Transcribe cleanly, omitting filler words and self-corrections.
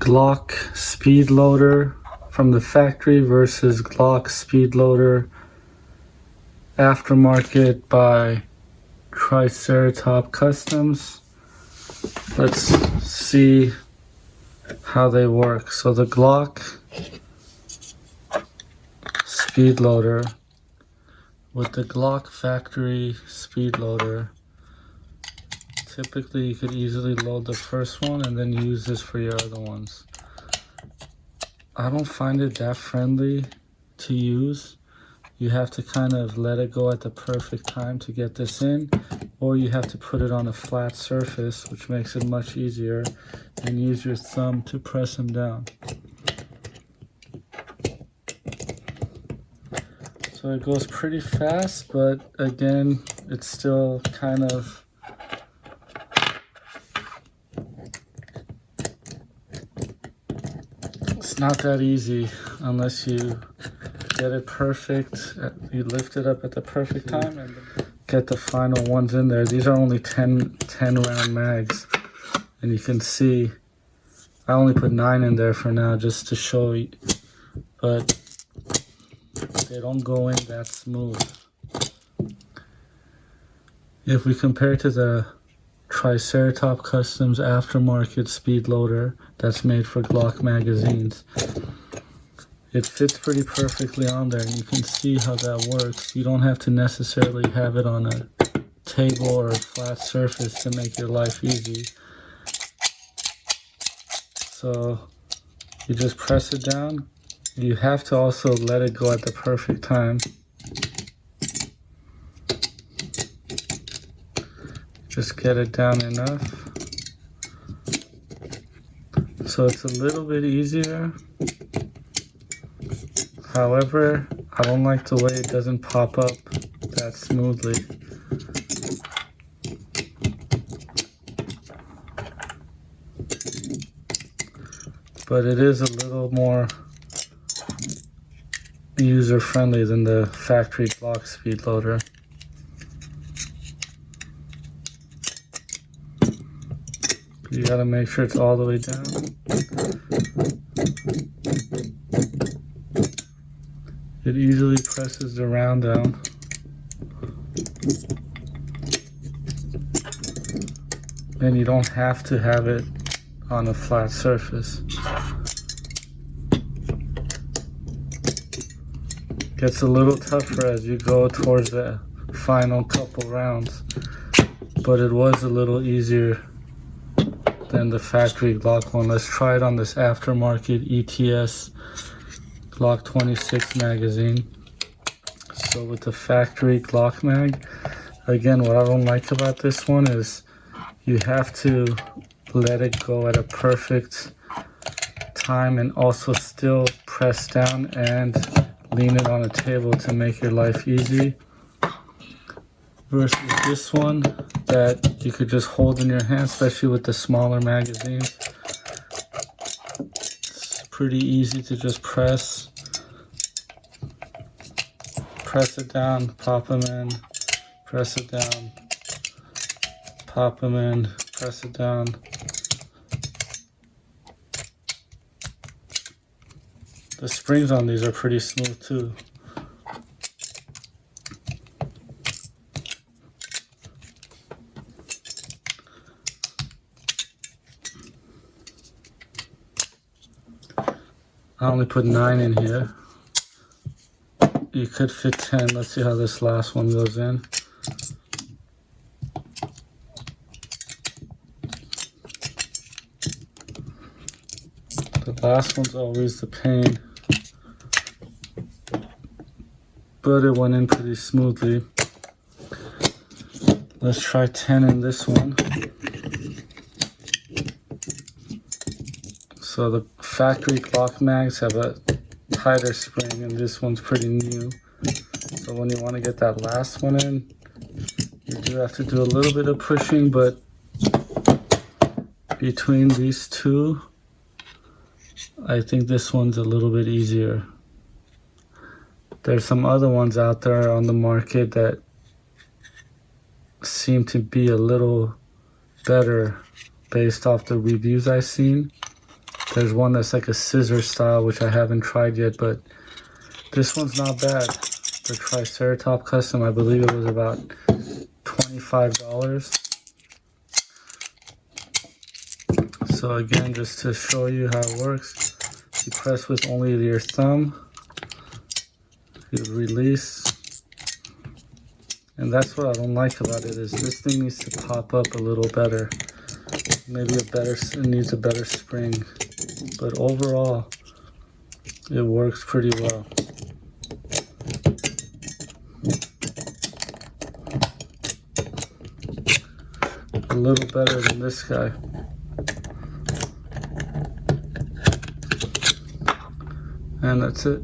Glock speedloader from the factory versus Glock speedloader aftermarket by Triceratops Customs. Let's see how they work. So the Glock speedloader with the Glock factory speedloader, typically you could easily load the first one and then use this for your other ones. I don't find it that friendly to use. You have to kind of let it go at the perfect time to get this in, or you have to put it on a flat surface, which makes it much easier, and use your thumb to press them down. So it goes pretty fast, but again, it's still kind of it's not that easy unless you get it perfect. You lift it up at the perfect time and get the final ones in there. These are only 10 round mags, and you can see I only put 9 in there for now just to show you, but they don't go in that smooth. If we compare to the Triceratops Customs aftermarket speedloader that's made for Glock magazines, it fits pretty perfectly on there, and you can see how that works. You don't have to necessarily have it on a table or a flat surface to make your life easy. So you just press it down. You have to also let it go at the perfect time. Just get it down enough. So it's a little bit easier. However, I don't like the way it doesn't pop up that smoothly. But it is a little more user-friendly than the Factory Glock speedloader. You gotta make sure it's all the way down. It easily presses the round down. And you don't have to have it on a flat surface. Gets a little tougher as you go towards the final couple rounds, but it was a little easier than the Factory Glock one. Let's try it on this aftermarket ETS Glock 26 magazine. So with the Factory Glock mag, again, what I don't like about this one is you have to let it go at a perfect time and also still press down and lean it on a table to make your life easy, versus this one that you could just hold in your hand, especially with the smaller magazines. It's pretty easy to just press it down, pop them in, press it down, pop them in, press it down. The springs on these are pretty smooth too. I only put 9 in here. You could fit 10. Let's see how this last one goes in. The last one's always the pain, but it went in pretty smoothly. Let's try 10 in this one. So the Factory Glock mags have a tighter spring, and this one's pretty new. So when you want to get that last one in, you do have to do a little bit of pushing, but between these two, I think this one's a little bit easier. There's some other ones out there on the market that seem to be a little better based off the reviews I've seen. There's one that's like a scissor style, which I haven't tried yet, but this one's not bad. The Triceratops Custom, I believe it was about $25. So again, just to show you how it works, you press with only your thumb, you release, and that's what I don't like about it, is this thing needs to pop up a little better. Maybe it needs a better spring, but overall, it works pretty well. A little better than this guy. And that's it.